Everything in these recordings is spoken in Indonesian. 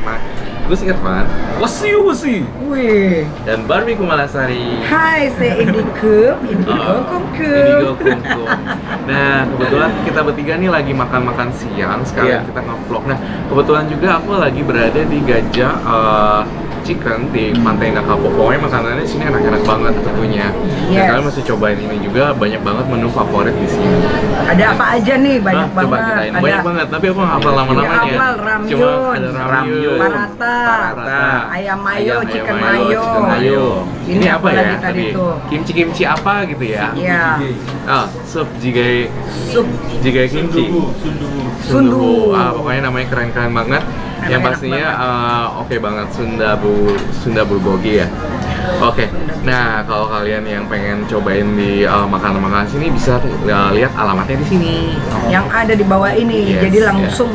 bersama Gus Irfan, Wasi. Wih. dan Barbie Kumalasari. Hai, saya Indigo Kumkum. Nah, kebetulan kita bertiga nih lagi makan-makan siang, sekalian kita nge-vlog. Nah, kebetulan juga aku lagi berada di Gajah Chicken di Pantai Indah Kapuk. Pokoknya makanannya di sini enak-enak banget tentunya. Dan kalian mesti cobain ini juga, banyak banget menu favorit di sini. Ada apa aja nih? Banyak banget. Coba kita ini banyak banget, tapi aku nggak hafal nama-namanya. Ramyun, Cuma ada ramyun, parata, ayam mayo, chicken mayo. Ini apa ya? Tadi tuh Kimchi apa gitu ya? Iya. Sup jigai kimchi. Sundu. Pokoknya namanya keren-keren banget. Yang pastinya oke banget, Sunda bulgogi ya. Oke. Nah, kalau kalian yang pengen cobain di makanan-makanan sini bisa lihat alamatnya di sini. Yang ada di bawah ini. Jadi langsung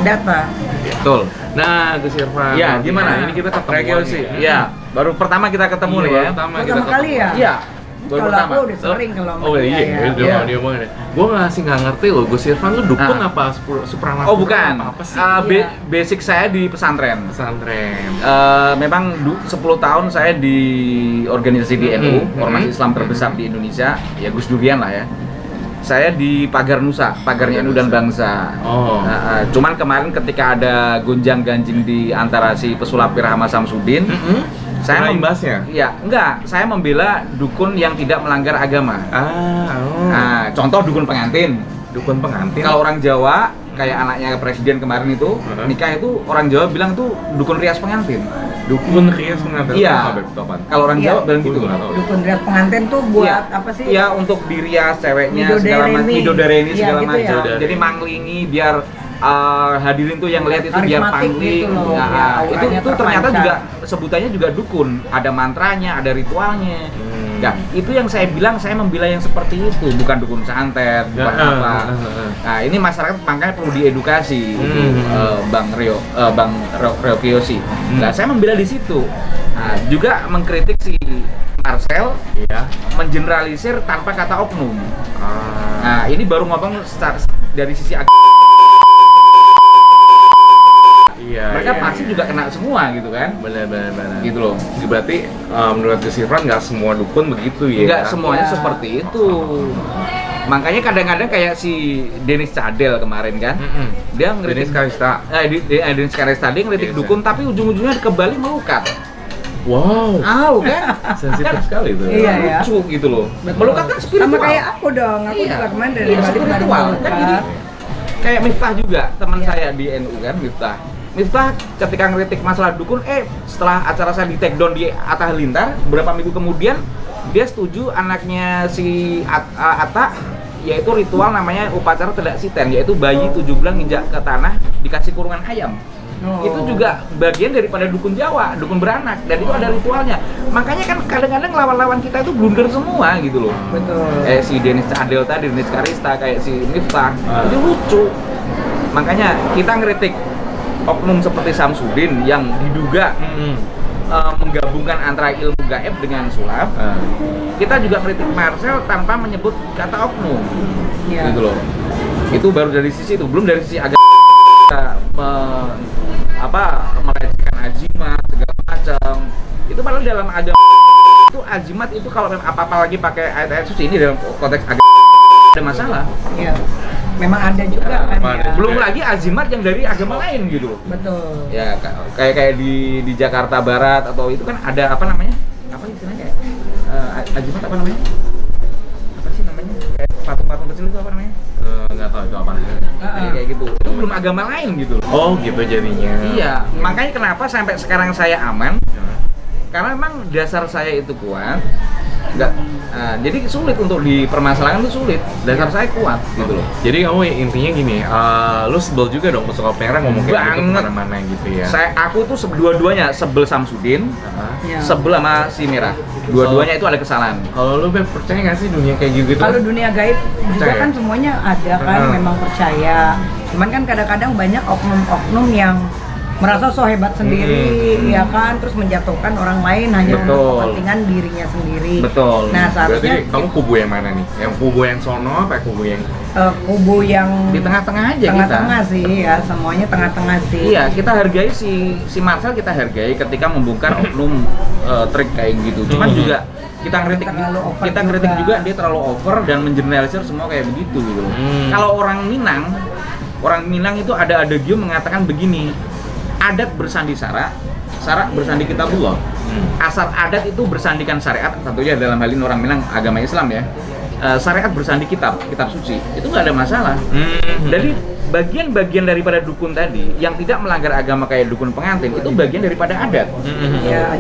data. Betul. Nah, Gus Irfan. Ya, gimana? Ini kita ketemu sih. Iya, baru pertama kita ketemu nih ya. Pertama kali ya? Iya. Kalau aku udah sering kalau dia banget. Gue nggak ngerti loh, Gus Irfan tuh dukun apa supranatural? Oh bukan, apa sih? basic saya di pesantren. Memang 10 tahun saya di organisasi di NU, Ormas Islam terbesar di Indonesia, ya Gus Durian lah ya. Saya di Pagar Nusa, pagarnya NU dan Bangsa. Cuman kemarin ketika ada gonjang-ganjing di antara si pesulap Rahmat Samsudin, saya membahasnya. Iya, enggak. Saya membela dukun yang tidak melanggar agama. Nah, contoh dukun pengantin. Kalau orang Jawa, kayak anaknya presiden kemarin itu, nikah itu orang Jawa bilang tuh dukun rias pengantin. Iya. Kalau orang Jawa bilang gitu. Dukun rias pengantin tuh buat apa sih? Iya, untuk dirias ceweknya segala macam, midodareni segala macam. Jadi manglingi biar hadirin tuh yang lihat itu biar pangling. Gitu itu ternyata juga sebutannya juga dukun, ada mantranya, ada ritualnya. Nah, itu yang saya bilang, saya membela yang seperti itu, bukan dukun santet, bukan apa. Nah, ini masyarakat makanya perlu diedukasi, Bang Rio Kiyoshi. Nah, saya membela di situ. Nah, juga mengkritik si Marcel, mengeneralisir tanpa kata oknum. Nah, ini baru ngomong dari sisi mereka pasti juga kena semua gitu kan? Benar. Gitu loh. Berarti menurut Gus Irfan nggak semua dukun begitu ya? Nggak semuanya seperti itu. Makanya kadang-kadang kayak si Denis Cadel kemarin kan, dia ngeritik Denis Karesta dia ngeritik dukun, tapi ujung-ujungnya ke Bali melukat. Wow. Kan? Sensitif sekali itu. Iya. Lucu gitu loh. Melukat kan spiritual. Sama kayak aku dong. Aku juga kemarin dari Bali spiritual. Kan jadi kayak Miftah juga, teman saya di NU kan, Miftah ketika ngeritik masalah dukun, setelah acara saya di take down di Atta Halilintar, beberapa minggu kemudian dia setuju anaknya si Atta, yaitu ritual namanya upacara tedak siten, yaitu bayi 7 bulan nginjak ke tanah dikasih kurungan ayam. Itu juga bagian daripada dukun Jawa, dukun beranak, dan itu ada ritualnya. Makanya kan kadang-kadang lawan-lawan kita itu blunder semua gitu loh. Betul. Si Denis Cadel tadi, Denis Karista, kayak si Miftah, itu lucu. Makanya kita ngeritik oknum seperti Samsudin yang diduga menggabungkan antara ilmu gaib dengan sulap. Kita juga kritik Marcel tanpa menyebut kata oknum. Gitu loh. Itu baru dari sisi itu, belum dari sisi agama melecehkan ajimat segala macam. Itu padahal dalam agama itu ajimat itu kalau apa-apa lagi pakai ayat-ayat suci, ini dalam konteks agama ada masalah. Iya. Memang ada juga kan ya. Belum lagi azimat yang dari agama lain gitu. Betul. Ya kayak di Jakarta Barat atau itu kan ada apa namanya? Apa istilahnya kayak azimat apa namanya? Apa sih namanya? Kayak patung-patung kecil itu apa namanya? Nggak tahu itu apa. Kayak gitu. Itu belum agama lain gitu. Oh gitu jadinya. Iya. Makanya kenapa sampai sekarang saya aman? Karena memang dasar saya itu kuat. Jadi sulit untuk dipermasalahkan, itu sulit. Dasar saya kuat gitu loh. Jadi kamu intinya gini, lu sebel juga dong pesuka merah ngomong kayak gitu kemana-mana gitu ya? Aku tuh dua-duanya sebel Samsudin, sebel sama si Merah. Dua-duanya itu ada kesalahan. Kalau lu percaya nggak sih dunia kayak gitu? Kalau dunia gaib juga kan semuanya ada kan, memang percaya. Cuman kan kadang-kadang banyak oknum-oknum yang merasa so hebat sendiri, ya kan, terus menjatuhkan orang lain hanya untuk kepentingan dirinya sendiri. Betul. Nah, seharusnya berarti kamu kubu yang mana nih? Yang kubu yang sono apa kubu yang kubu yang di tengah-tengah aja tengah-tengah sih ya, semuanya tengah-tengah sih. Iya, kita hargai si Marcel, kita hargai ketika membongkar oknum trik kayak gitu. Cuman juga kita kritik juga dia terlalu over dan mengeneralisir semua kayak begitu gitu. Kalau orang Minang itu ada adagio mengatakan begini, adat bersandi sara bersandi kitabullah. Asal adat itu bersandikan syariat, tentunya dalam hal ini orang Minang agama Islam ya. Syariat bersandi kitab suci, itu nggak ada masalah. Jadi bagian-bagian daripada dukun tadi yang tidak melanggar agama kayak dukun pengantin itu bagian daripada adat. Ya,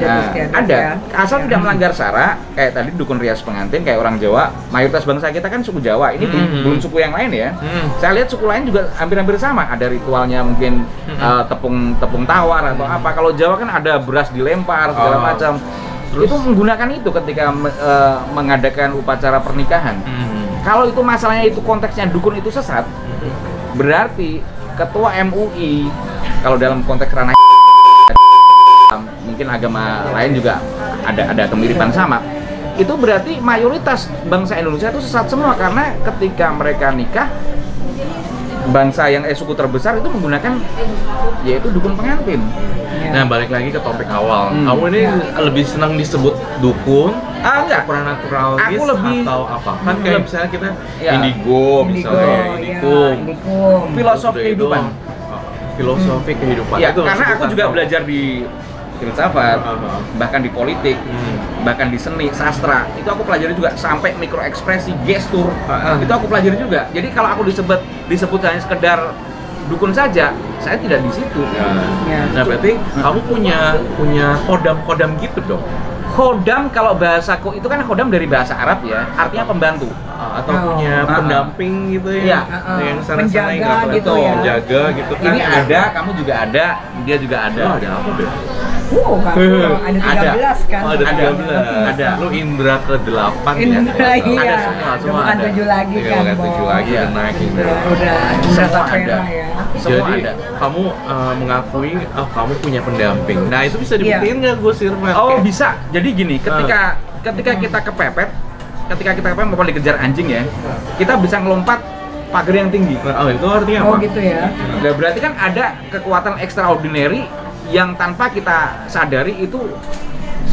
adat. Asal tidak melanggar sara, kayak tadi dukun rias pengantin kayak orang Jawa, mayoritas bangsa kita kan suku Jawa. Ini belum suku yang lain ya. Saya lihat suku lain juga hampir-hampir sama. Ada ritualnya mungkin tepung tawar atau apa. Kalau Jawa kan ada beras dilempar segala macam. Terus? Itu menggunakan itu ketika mengadakan upacara pernikahan. Kalau itu masalahnya itu konteksnya dukun itu sesat, berarti ketua MUI kalau dalam konteks ranah mungkin agama lain juga ada kemiripan sama. Itu berarti mayoritas bangsa Indonesia itu sesat semua karena ketika mereka nikah bangsa yang suku terbesar itu menggunakan yaitu dukun pengantin. Nah, balik lagi ke topik awal. Kamu ini lebih senang disebut dukun, enggak, supernaturalis, aku lebih atau apa? Kan kayak misalnya kita indigo misalnya, indigo, filosofi kehidupan. Filosofi kehidupan. Ya, itu karena aku juga belajar di filsafat, bahkan di politik, bahkan di seni, sastra. Itu aku pelajari juga sampai mikro ekspresi, gestur. Itu aku pelajari juga. Jadi kalau aku disebut hanya sekedar dukun saja, saya tidak di situ. Nah, berarti kamu punya kodam gitu dong. Khodam kalau bahasaku itu kan khodam dari bahasa Arab ya, artinya pembantu atau punya pendamping gitu ya, yang penjaga gitu ya. Penjaga gitu kan. Ini ada, kamu juga ada, dia juga ada. Ada apa deh? Ada 13 kan? Ada 13. Ada. Lu Indra ke-8 ya? Iya. Ada semua Bukan 7 lagi kan? Bukan 7 lagi udah naik Indra. Udah semua ada. Ya. Jadi kamu mengakui kamu punya pendamping. Nah, itu bisa dibuktiin nggak Gus Irfan? Oh, bisa. Jadi gini, ketika kita kepepet mau dikejar anjing ya, kita bisa ngelompat pagar yang tinggi. Oh, itu artinya apa? Oh, gitu ya. Nah, berarti kan ada kekuatan extraordinary yang tanpa kita sadari itu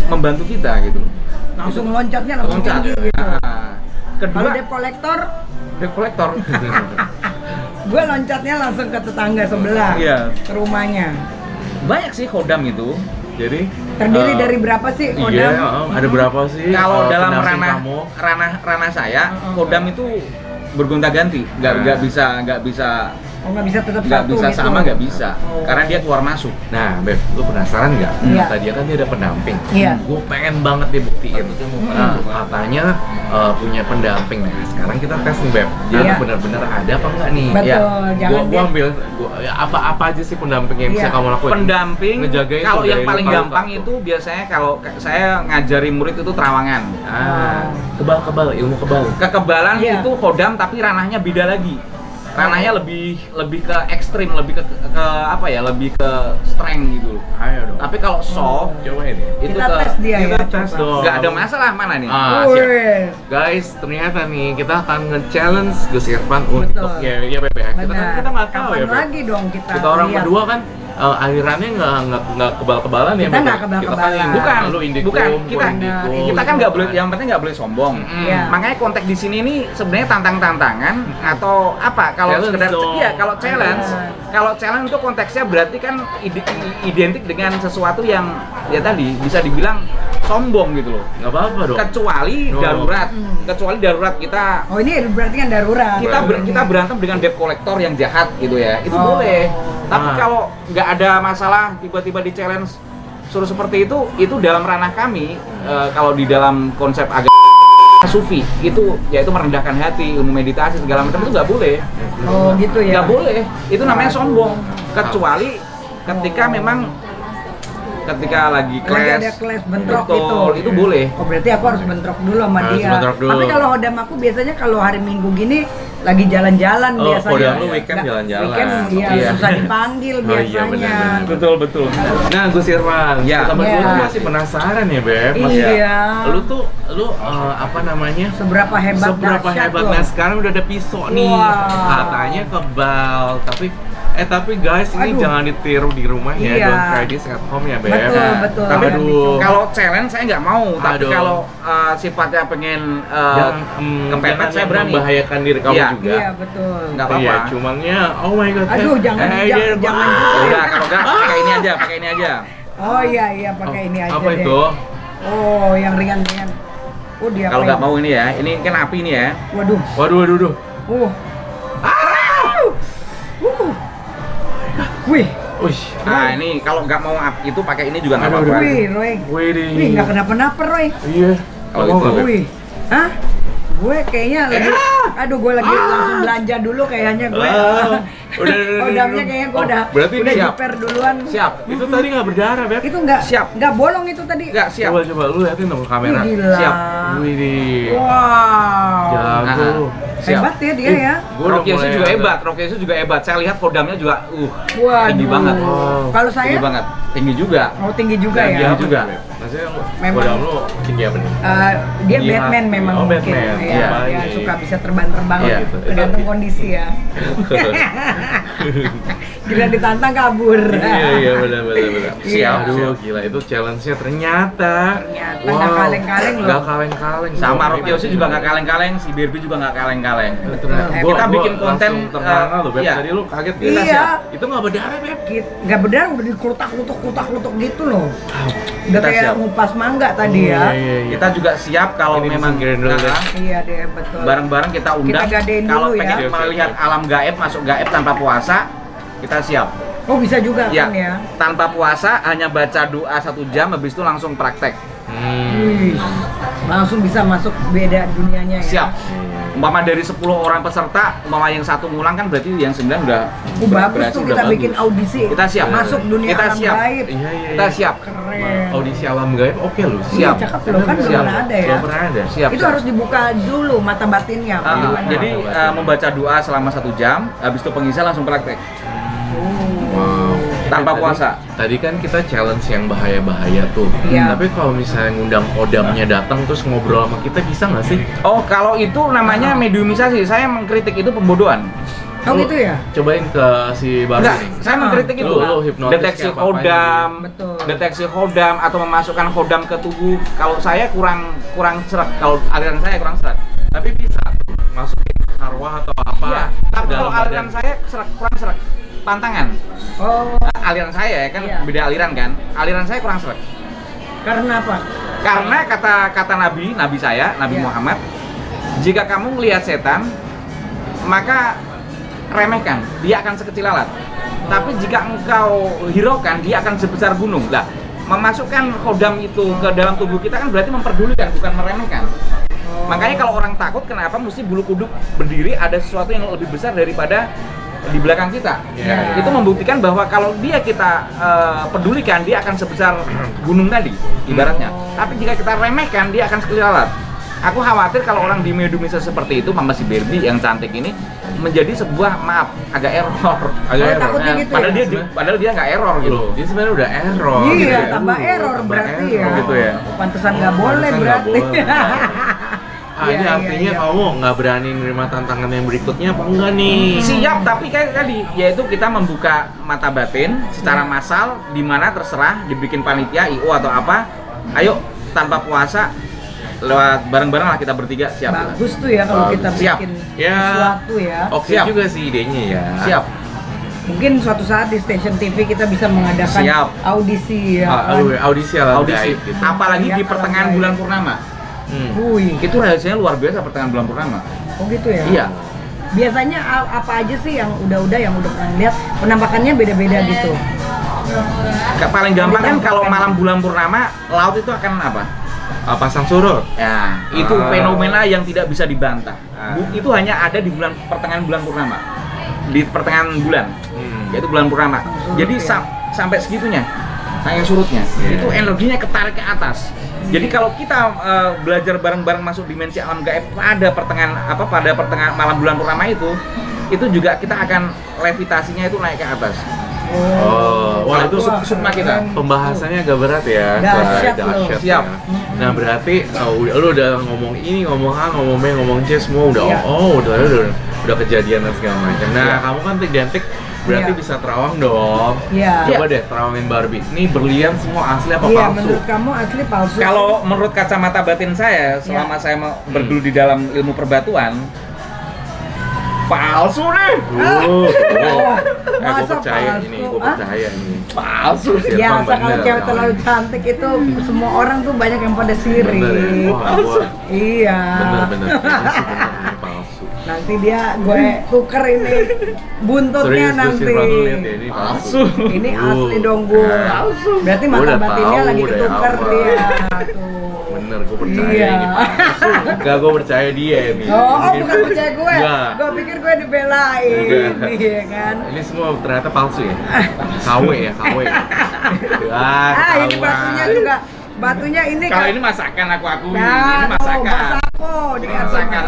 membantu kita gitu. Langsung loncatnya langsung tinggi gitu. Kedua, kalau debt collector. Gue loncatnya langsung ke tetangga sebelah, ke rumahnya. Banyak sih khodam itu. Jadi terdiri dari berapa sih khodam? Iya, ada berapa sih? Kalau dalam ranah saya, khodam itu bergonta-ganti, nggak bisa. Oh, nggak bisa tetap nggak satu bisa gitu. Sama nggak bisa, karena dia keluar masuk. Nah, Beb, lu penasaran nggak? Kata dia kan dia ada pendamping. Gue pengen banget dibuktiin. Katanya punya pendamping. Nah, sekarang kita tes nih, Beb. Dia benar-benar ada apa enggak nih? Betul. Jangan gua ambil apa aja sih pendamping yang bisa kamu lakuin? Pendamping. Kalau yang paling gampang itu biasanya kalau saya ngajari murid itu terawangan. Kebal, ilmu kebal. Kekebalan itu khodam tapi ranahnya beda lagi. Ranahnya lebih ke ekstrim, lebih ke apa ya, lebih ke strength gitu. Ayo dong. Tapi kalau soft, coba ini. Itu kita tes dia ya. Tes dong. Nggak ada masalah mana nih. Siap. Guys, ternyata nih kita akan nge-challenge Gus Irfan untuk ya Beb ya. Kita nggak tahu ya, Beb. Lagi dong kita orang berdua kan alirannya nggak kebal-kebalan ya. Kita nggak kebal-kebalan. Bukan. Kita kan nggak boleh, yang penting nggak boleh sombong. Makanya konteks di sini nih sebenarnya tantangan atau apa? Kalau sekedar kalau challenge itu konteksnya berarti kan identik dengan sesuatu yang ya tadi bisa dibilang sombong gitu loh. Nggak apa-apa dong. Kecuali darurat kita. Oh, ini berarti kan darurat. Kita berantem dengan debt collector yang jahat gitu ya. Itu boleh. Tapi kalau nggak ada masalah tiba-tiba di challenge suruh seperti itu dalam ranah kami kalau di dalam konsep agama sufi itu yaitu merendahkan hati, ilmu meditasi segala macam itu nggak boleh. Oh gitu ya. Nggak boleh. Itu namanya sombong. Kecuali ketika memang lagi ada clash bentrok itu boleh. Oh berarti aku harus bentrok dulu sama dia. Tapi kalau hodam aku biasanya kalau hari Minggu gini lagi jalan-jalan biasanya. Kodam lu weekend jalan-jalan. Weekend susah dipanggil biasanya. Benar. Betul. Nah, Gus Irfan, kita berdua masih penasaran ya, Beb. Iya. Lu apa namanya? Seberapa hebat Nah, sekarang udah ada pisau nih. Katanya kebal, tapi guys, ini jangan ditiru di rumah ya. Don't try this at home ya, Beb. Betul. Tapi kalau challenge saya nggak mau, tapi kalau sifatnya pengen kepepet saya berani. Membahayakan diri kamu juga. Iya, betul. Nggak apa-apa. Iya, cumannya oh my god. Aduh, jangan. Udah, kalau nggak pakai ini aja. Oh iya, pakai ini aja. Apa itu? Oh, yang ringan-ringan. Kalau nggak mau ini ya, ini kan api ini ya. Waduh. Wih. Nah ini kalau nggak mau itu pakai ini juga nggak apa-apa. Wih, Roy. Wih, nggak kenapa-napa, Roy. Iya. Kalau itu. Wih. Hah? Gue kayaknya lagi, gue lagi langsung belanja dulu kayaknya gue. Kodamnya kayaknya gue udah jiper duluan. Siap. Itu tadi nggak berdarah, Beb. Itu nggak bolong itu tadi. Nggak siap. Coba lu liatin dong ke kamera. Siap. Wih. Wow. Jago. Hebat ya dia ya. Rokiesi juga hebat. Saya lihat kodamnya juga tinggi banget. Kalau saya tinggi banget. Tinggi juga. Oh, tinggi juga ya. Tinggi juga. Maksudnya memang lu tinggi apa nih? Dia Batman memang mungkin. Batman. Ya, suka bisa terbang-terbang gitu. Tergantung kondisi ya. Gila ditantang kabur. Iya benar. Siap. Aduh gila itu challenge-nya ternyata nggak kaleng-kaleng loh. Nggak kaleng-kaleng. Sama Rokiesi juga nggak kaleng-kaleng, si Barbie juga nggak kaleng-kaleng. Kita bikin konten terkenal loh, Beb. Tadi lu kaget gitu. Iya. Itu nggak berdarah, Beb. Nggak berdarah, udah dikutak-kutuk gitu loh. Udah kayak ngupas mangga tadi ya. Kita juga siap kalau memang iya deh, betul. Bareng-bareng kita undang. Kalau pengen melihat alam gaib, masuk gaib tanpa puasa, kita siap. Oh bisa juga kan ya? Tanpa puasa, hanya baca doa 1 jam, habis itu langsung praktek. Langsung bisa masuk beda dunianya ya? Siap. Umpama dari 10 orang peserta, umpama yang 1 ngulang kan berarti yang 9 udah bagus tuh kita bikin audisi. Kita siap. Masuk dunia alam gaib. Iya. Kita siap. Keren. Audisi alam gaib oke loh. Siap. Cakep loh kan belum pernah ada ya. Belum pernah ada. Siap. Itu harus dibuka dulu mata batinnya. Jadi membaca doa selama 1 jam, habis itu pengisian langsung praktek. Tanpa puasa. Tadi kan kita challenge yang bahaya-bahaya tuh. Iya. Tapi kalau misalnya ngundang kodamnya datang terus ngobrol sama kita bisa nggak sih? Oh, kalau itu namanya mediumisasi. Saya mengkritik itu pembodohan. Oh gitu ya? Cobain ke si Baru nih. Saya mengkritik itu. Deteksi kodam atau memasukkan kodam ke tubuh. Kalau saya kurang serak. Kalau aliran saya kurang serak. Tapi bisa masukin arwah atau apa? Iya. Kalau aliran saya kurang serak. Pantangan. Oh. Aliran saya kan beda aliran kan. Aliran saya kurang serak. Karena apa? Karena kata Nabi saya, Nabi Muhammad, jika kamu melihat setan, maka remehkan, dia akan sekecil lalat. Tapi jika engkau hiraukan, dia akan sebesar gunung. Lah, memasukkan kodam itu ke dalam tubuh kita kan berarti memperdulikan, bukan meremehkan. Makanya kalau orang takut, kenapa mesti bulu kuduk berdiri ada sesuatu yang lebih besar daripada di belakang kita. Itu membuktikan bahwa kalau kita pedulikan, dia akan sebesar gunung tadi ibaratnya. Tapi jika kita remehkan, dia akan sekecil lalat. Aku khawatir kalau orang di mediumisasi seperti itu, mama si Barbie yang cantik ini menjadi sebuah agak error. Padahal dia nggak error gitu. Dia sebenarnya udah error. Iya, tambah error berarti ya. Gitu ya. Pantesan nggak boleh berarti. Ini artinya kamu nggak berani menerima tantangan yang berikutnya apa enggak nih? Siap, tapi kayak tadi, yaitu kita membuka mata batin secara massal, di mana terserah dibikin panitia, IO atau apa. Ayo tanpa puasa, lewat bareng-bareng lah kita bertiga, siap. Bagus tuh ya kalau kita bikin sesuatu ya. Oke juga sih idenya ya. Siap. Mungkin suatu saat di stasiun TV kita bisa mengadakan audisi ya. Audisi alam gaib gitu. Apalagi di pertengahan bulan purnama. Itu rahasianya luar biasa pertengahan bulan purnama. Oh gitu ya? Iya. Biasanya apa aja sih yang udah pernah lihat penampakannya beda-beda gitu? Paling gampang kan kalau malam bulan purnama, laut itu akan apa? Pasang surut. Ya, itu fenomena yang tidak bisa dibantah. Itu hanya ada di pertengahan bulan purnama. Di pertengahan bulan, yaitu bulan purnama. Jadi sampai segitunya, saking surutnya, itu energinya ketarik ke atas. Jadi kalau kita belajar bareng-bareng masuk dimensi alam gaib pada pertengahan malam bulan purnama itu juga kita akan levitasinya itu naik ke atas. Wah itu sukma kita. Pembahasannya agak berat ya. Dahsyat. Siap. Nah berarti lu udah ngomong ini, ngomong A, ngomong B, ngomong C semua udah udah kejadian dan segala macam. Nah kamu kan identik berarti bisa terawang dong. Coba deh terawangin Barbie. Ini berlian semua asli apa palsu? Menurut kamu asli palsu? Kalau menurut kacamata batin saya, selama saya berdulu di dalam ilmu perbatuan, palsu nih. Gue percaya ini, palsu. Ya, kalau cewek terlalu cantik itu semua orang tuh banyak yang pada sirik. Iya. Bener, palsu. Nanti gue tuker ini buntutnya nanti. Ini palsu. Ini asli dong gue. Berarti mata batinnya lagi ketuker dia. Bener, gue percaya ini palsu. Enggak, gue percaya dia ini. Bukan percaya gue. Gue pikir gue dibelain. Iya kan. Ini semua ternyata palsu ya. KW. Ini batunya juga. Batunya ini kalau ini masakan aku akui. Ini masakan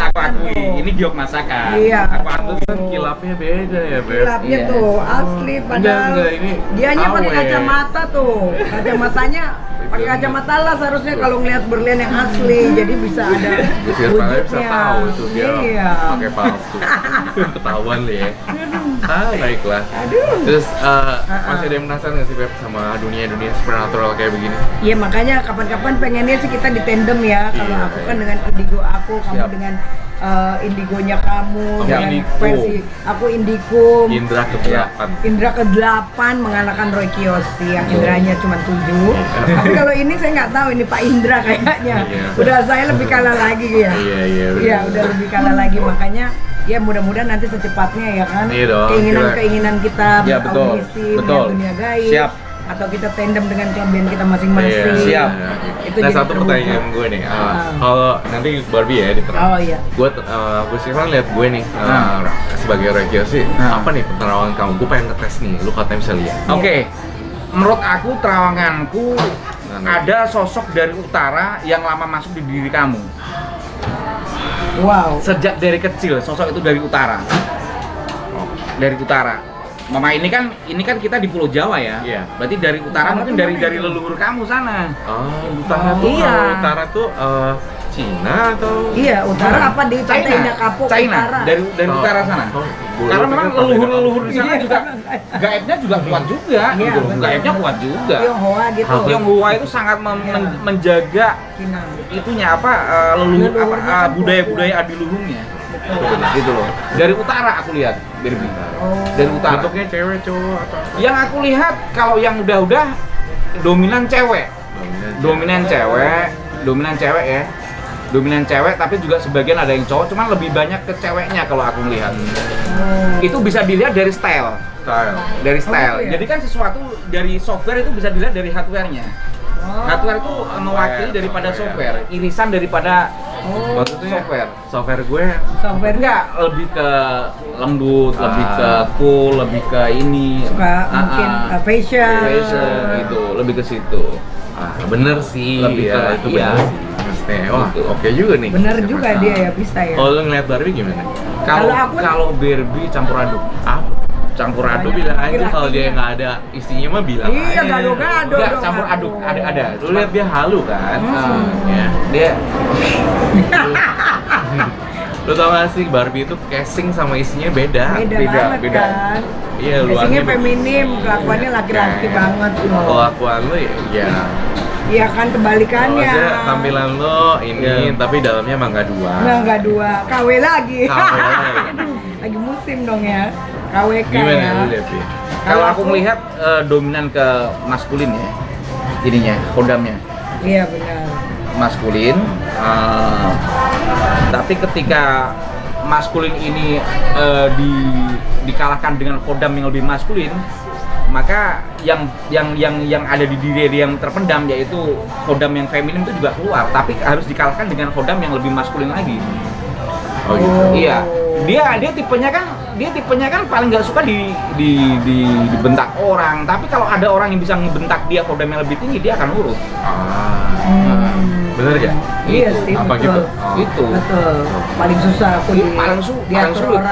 aku akui. Ini giok masakan. Iya. Aku kan kilapnya beda ya, Beb. Kilapnya tuh asli padahal. Enggak, ini dianya pakai kacamata tuh. Kacamatanya pakai kacamata lah seharusnya kalau ngelihat berlian yang asli. Jadi bisa ada wujudnya. Bisa tahu itu dia pakai palsu. Ketahuan nih ya. Baiklah. Terus masih ada yang penasaran nggak sih Beb sama dunia supernatural kayak begini? Iya makanya kapan-kapan pengennya sih kita ditandem ya. Kalau aku kan dengan indigo aku, kamu dengan indigonya kamu, dengan versi aku indigo. Indra ke-8 mengalahkan Roy Kiyoshi yang indranya cuma 7. Tapi kalau ini saya nggak tahu ini Pak Indra kayaknya. Udah saya lebih kalah lagi ya. Iya udah lebih kalah lagi makanya. Ya mudah-mudahan nanti secepatnya ya kan keinginan kita berkomunikasi dengan dunia gaib atau kita tandem dengan kelebihan kita masing-masing. Siap. Itu nah satu pertanyaan gue nih, kalau nanti Barbie ya diterang. Gue sih kan lihat gue nih sebagai Roy Kiyoshi, apa nih penerawangan kamu? Gue pengen ngetes nih, lu katanya bisa lihat. Oke. Menurut aku terawanganku ada sosok dari utara yang lama masuk di diri kamu. Wow. Sejak dari kecil sosok itu dari utara. Dari utara. Mama ini kan kita di Pulau Jawa ya. Iya. Berarti dari utara mungkin dari leluhur kamu sana. Utara tuh. Utara tuh Cina atau? Iya, utara apa di China Kapuk China. Dari utara sana. Karena memang leluhur di sana juga gaibnya juga kuat juga. Gaibnya kuat juga. Tionghoa gitu. Tionghoa itu sangat menjaga itunya leluhur budaya-budaya adiluhungnya. Gitu loh. Dari utara aku lihat, dari utara. Bentuknya cewek, cowok atau? Yang aku lihat kalau yang udah dominan cewek. Dominan cewek ya. Dominan cewek tapi juga sebagian ada yang cowok, cuman lebih banyak ke ceweknya kalau aku melihat. Itu bisa dilihat dari style. Dari style. Jadi kan sesuatu dari software itu bisa dilihat dari hardware-nya. Hardware itu mewakili daripada software, irisan daripada software gue enggak lebih ke lembut, lebih ke cool, lebih ke ini suka mungkin fashion gitu, lebih ke situ. Bener sih, lebih ke itu bener sih. Wah, oke juga nih. Bener juga dia ya, bisa ya. Kalau lu ngeliat Barbie gimana? Kalau Barbie campur aduk. Campur aduk bilang aja kalau dia nggak ada istrinya mah bilang iya gado-gado nggak campur aduk ada lu lihat dia halu kan dia lu tau gak sih Barbie itu casing sama isinya beda banget kan iya casingnya feminim kelakuannya laki-laki banget loh kelakuan lu ya iya kan kebalikannya. Tampilan lo ini tapi dalamnya mangga 2. Mangga 2. KW lagi. Lagi musim dong ya. KWK gimana ya. Lu lihat ya? Kalau aku melihat dominan ke maskulin ya. Ininya, kodamnya. Iya benar. Maskulin. Tapi ketika maskulin ini dikalahkan dengan kodam yang lebih maskulin, maka yang ada di diri dia yang terpendam yaitu kodam yang feminim itu juga keluar, tapi harus dikalahkan dengan kodam yang lebih maskulin lagi. Oh gitu. Iya. Dia tipenya kan paling nggak suka dibentak orang, tapi kalau ada orang yang bisa ngebentak dia kodam yang lebih tinggi dia akan urut. Bener gak? Iya sih, Apa betul. gitu? Itu. Betul. Paling susah aku Paling sulit.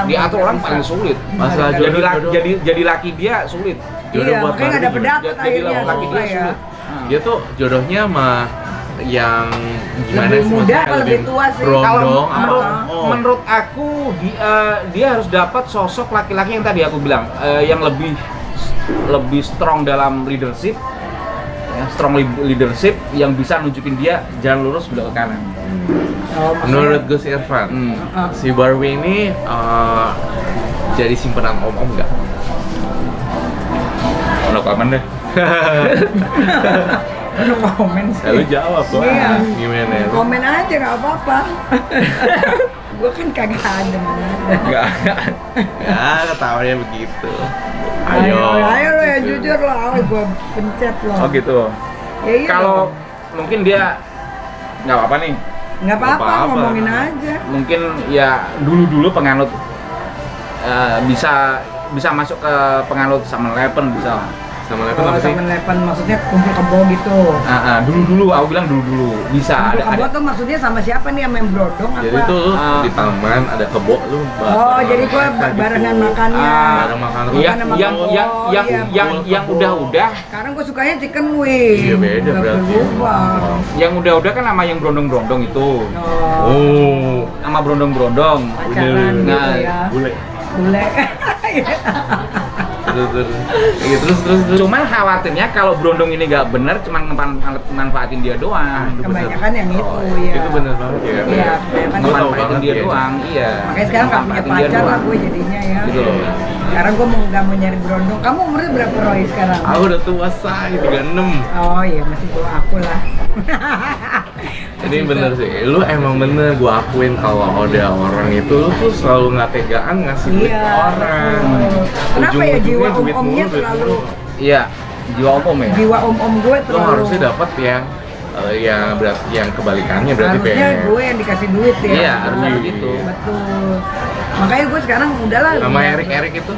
Diatur orang paling sulit. Masalah Jadi jodoh. jadi laki dia sulit. Jodoh Iya, buat makanya nggak Barbie dapet gimana? dapet Jadi akhirnya laki susah dia ya. sulit. Dia tuh jodohnya sama yang gimana Lebih sih? muda Maksudnya apa lebih tua sih? Berondong Kalau apa? menurut aku dia harus dapat sosok laki-laki yang tadi aku bilang yang lebih strong dalam leadership, ya, strong leadership yang bisa nunjukin dia jalan lurus belok ke kanan. Oh, Menurut Gus Irfan, si Barbie ini jadi simpenan om-om nggak? No comment deh. Lu komen sih. Lu jawab lah. Iya. Gimana? Komen aja nggak apa-apa. Gue kan kagak ada mana ada. Enggak. Ya, ketawanya begitu. Ayo Ayo. lo yang jujur lo, gue pencet lo. Oh gitu. Ya, iya Kalau dong. mungkin dia nggak apa-apa nih. Nggak apa-apa, apa-apa. ngomongin aja. Mungkin ya dulu penganut bisa masuk ke penganut Seven bisa lah. Sama Lepen Oh, apa sih? 7-Eleven maksudnya kumpul kebo gitu. Dulu aku bilang dulu bisa Kumpul kebo tuh maksudnya sama siapa nih, sama yang Brodong apa? Jadi tuh lu di taman ada kebo lu. Oh, jadi gua barengan makannya. Bareng makan Iya, terus. sama yang kebo. yang kebo. udah Sekarang gua sukanya chicken wing. Iya, beda Nggak berarti. berubah. yang udah kan sama yang brondong itu Oh, Oh, sama brondong pacaran gitu Nah, ya. bule. Bule. Terus. cuman khawatirnya kalau brondong ini nggak bener cuman manfaatin dia doang Kebanyakan yang itu Oh, ya. Itu bener banget ya. Iya, kebanyakan Gua tahu manfaatin banget dia ya. doang iya Makanya sekarang nggak punya Manfaatin dia pacar lah doang. gue jadinya ya. Gitu loh. Sekarang gue nggak mau nyari berondong. Kamu umurnya berapa Roy sekarang? Aku udah tua say, 36. Oh iya masih tua aku lah. Ini bener sih, lu emang bener gua akuin kalau ada orang itu lu tuh selalu nggak tegaan ngasih duit Iya. ke orang. betul. Kenapa ya jiwa Ujung-ujungnya duit om-omnya mulu, duit terlalu mulu. iya jiwa umum ya jiwa om-om gue Lu terlalu. harusnya dapat yang berarti yang kebalikannya berarti Harusnya Beb. gue yang dikasih duit ya. Iya, harusnya Iya. begitu. Betul. Makanya gue sekarang udahlah. Sama Erik itu.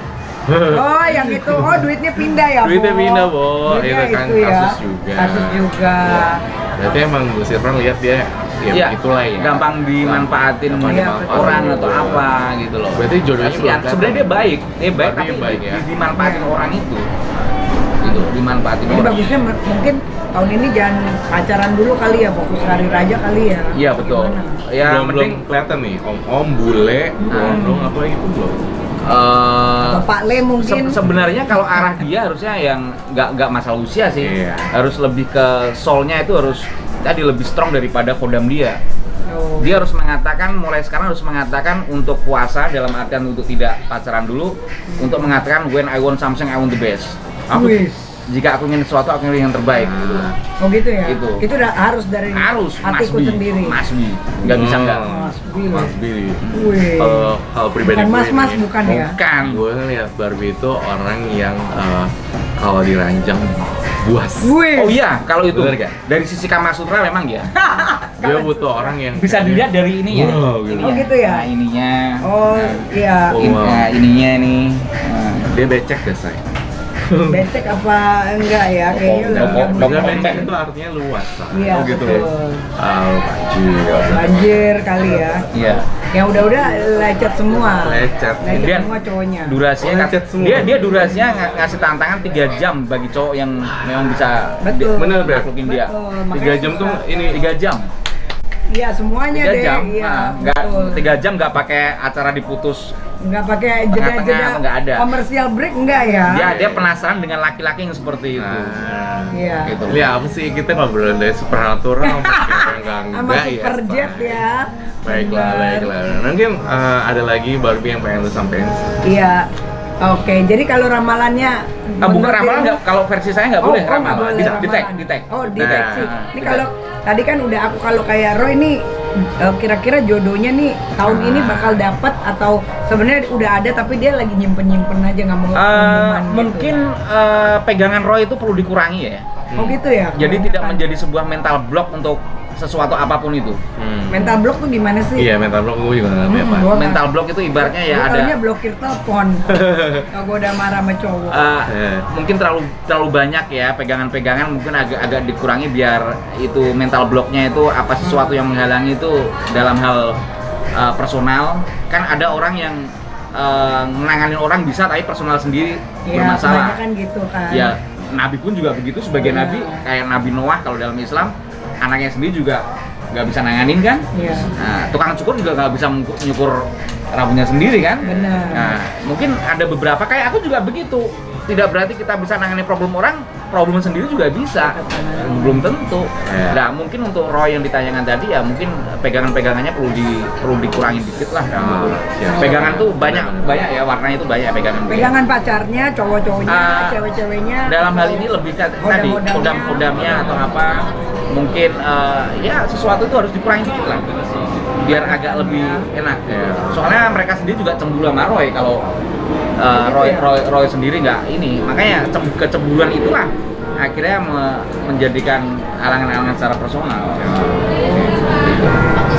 Oh yang itu, oh duitnya pindah ya, Duitnya Bo? pindah, Bo. Duitnya Itu kan itu ya. kasus juga. Kasus juga. Berarti emang Gus Irfan lihat dia ya Iya, itulah ya. gampang dimanfaatin Gampang Iya, dimanfaatin. orang atau apa gitu loh. Berarti jodohnya Kasihan. belum Sebenarnya dia baik, Berarti tapi dia baik ya. dimanfaatin orang itu. Gitu, dimanfaatin Jadi orang. bagusnya mungkin tahun ini jangan pacaran dulu kali ya, fokus karir aja kali ya. Iya betul. Gimana? Ya belum penting kelihatan nih om bule berondong apa gitu belum. Atau Pak Le mungkin. sebenarnya kalau arah dia harusnya yang nggak masalah usia sih. Iya. Harus lebih ke soulnya itu harus tadi lebih strong daripada kodam dia. Oh. Dia harus mengatakan mulai sekarang harus mengatakan untuk puasa dalam artian untuk tidak pacaran dulu, untuk mengatakan when I want something I want the best. Wis. Jika aku ingin sesuatu aku ingin yang terbaik gitu. Oh gitu ya. Gitu. Itu udah harus dari Harus hatiku sendiri. Mas Bi. Nggak bisa nggak. Mas Billy. Mas Billy. Wih. Kalau hal pribadi Bukan gue mas-mas nih, bukan ya. Bukan. gue ngeliat Barbie itu orang yang kalau diranjang buas. Wih. Oh iya, kalau itu Bener nggak? dari sisi Kama Sutra memang ya. Dia butuh orang yang Bisa dilihat dari ininya. Wow, gitu. Oh, gitu ya? Nah, ininya. Oh iya. Oh. Nah, ininya nih. Nah. Dia becek gak say? Becek apa enggak ya? Kayaknya Dok- enggak dok- Maksudnya mungkin. becek itu artinya luas say. Iya, Oh, gitu. betul. Banjir. Banjir kali ya. Iya. Yang udah lecet semua. Lecet. Lecet Dia- semua cowoknya. Durasinya Oh, lecet semua. dia durasinya ngasih tantangan 3 jam bagi cowok yang memang bisa Betul. Bener, Beb. naklukin dia. Betul, 3 makanya jam tuh susah. ini 3 jam. Iya semuanya 3 deh. jam. Iya. Nah, nggak betul. 3 jam nggak pakai acara diputus. Nggak pakai Tengah-tengah jeda-jeda nggak ada. komersial break enggak ya? Dia penasaran dengan laki-laki yang seperti itu. Nah, Iya. Gitu. Ini apa sih kita ngobrol dari supernatural sampai enggak Sama super jet say. ya. Baiklah, Bener. baiklah. Mungkin ada lagi Barbie yang pengen lu sampein. Iya. Oke, jadi kalau ramalannya Ah, bukan menurut ramalan dirimu- nggak, kalau versi saya nggak boleh nggak ramalan. boleh Di tag, ramalan. di tag. Oh, di Nah, tag sih. Ini di kalau tadi kan udah aku kalau kayak Roy ini kira-kira jodohnya nih tahun ini bakal dapat atau sebenarnya udah ada tapi dia lagi nyimpen aja nggak mau pengumuman gitu. Mungkin pegangan Roy itu perlu dikurangi ya. Oh gitu ya. Jadi Kebanyakan. tidak menjadi sebuah mental block untuk sesuatu apapun itu. Mental block tuh gimana sih? Iya, mental block gue juga nggak ngerti apa. Mental block itu ibaratnya ya ada. Taunya blokir telepon. Kalau gue udah marah sama cowok. Mungkin terlalu banyak ya pegangan-pegangan, mungkin agak dikurangi biar itu mental blocknya itu apa sesuatu yang menghalangi itu dalam hal personal. Kan ada orang yang menanganin orang bisa tapi personal sendiri bermasalah. Kan gitu kan. Ya, Nabi pun juga begitu sebagai nabi, kayak Nabi Noah kalau dalam Islam, anaknya sendiri juga nggak bisa nanganin kan. Nah, tukang cukur juga nggak bisa nyukur rambutnya sendiri kan. Benar. Nah, mungkin ada beberapa kayak aku juga begitu. Tidak berarti kita bisa nangani problem orang, problem sendiri juga bisa. Belum tentu. Nah, mungkin untuk Roy yang ditanyakan tadi ya mungkin pegangan-pegangannya perlu dikurangi dikit lah. Pegangan tuh banyak ya, warnanya itu banyak pegangan. Pegangan pacarnya, cowok-cowoknya, cewek-ceweknya. Dalam hal ini lebih tadi kodam-kodamnya atau apa. Mungkin ya sesuatu itu harus dikurangi dikit lah. Biar agak lebih enak. Soalnya mereka sendiri juga cemburu sama Roy kalau Roy sendiri nggak ini, makanya kecemburuan itulah akhirnya menjadikan halangan-halangan secara personal.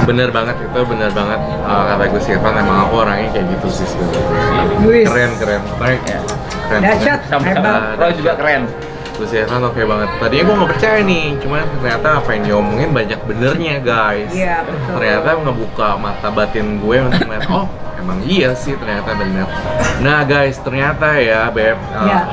Bener banget kata Gus Irfan, emang aku orangnya kayak gitu sih sebenarnya. Keren. Dahsyat, hebat. Roy juga keren. Gus Irfan oke banget. Tadinya gue nggak percaya nih, cuman ternyata apa yang diomongin banyak benernya guys. Iya, betul. Ternyata ngebuka mata batin gue untuk ngeliat, oh emang iya sih ternyata bener. Nah guys, ternyata ya Beb,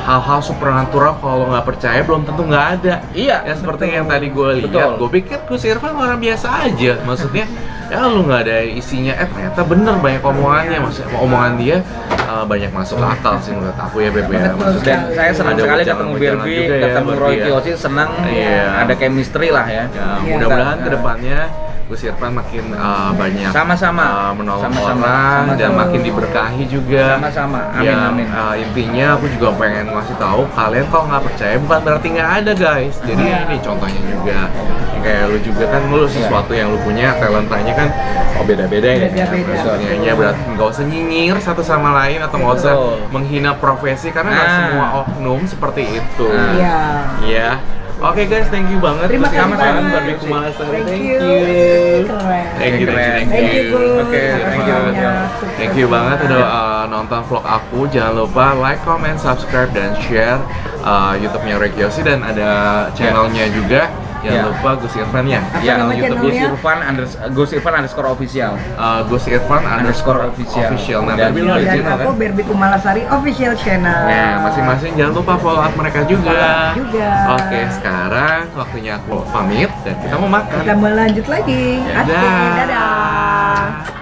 hal-hal supernatural kalau nggak percaya belum tentu nggak ada. Iya. Ya seperti yang tadi gue lihat, gue pikir Gus Irfan orang biasa aja. Maksudnya ya lu nggak ada isinya, ternyata bener banyak omongannya. Maksudnya omongan dia banyak masuk akal sih menurut aku ya Beb ya. Dan saya senang sekali ketemu Barbie, ketemu Roy Kiyoshi, senang ada chemistry lah ya. Mudah-mudahan kedepannya Gus Irfan makin banyak sama-sama menolong orang dan makin diberkahi juga. Sama-sama. Amin. Intinya aku juga pengen ngasih tahu kalian kalau nggak percaya bukan berarti nggak ada guys. Jadi ini contohnya juga kayak lu juga kan, lu sesuatu yang lu punya talentanya kan beda-beda ya. Maksudnya berarti nggak usah nyinyir satu sama lain atau nggak usah menghina profesi karena nggak semua oknum seperti itu. Iya. Oke guys, thank you banget. Terima kasih banget Barbie Kumalasari. Thank you. Thank you. Oke, thank you banget udah nonton vlog aku. Jangan lupa like, comment, subscribe dan share YouTube-nya Roy Kiyoshi, dan ada channelnya juga. Jangan lupa Gus Irfan ya. Ya, YouTube Gus Irfan underscore official. Gus Irfan underscore official. Nah, dan aku Barbie Kumalasari official channel. Nah, masing-masing jangan lupa follow up mereka juga. Oke, Dadah. sekarang waktunya aku pamit dan kita mau makan. Kita mau lanjut lagi. Dadah. Dadah.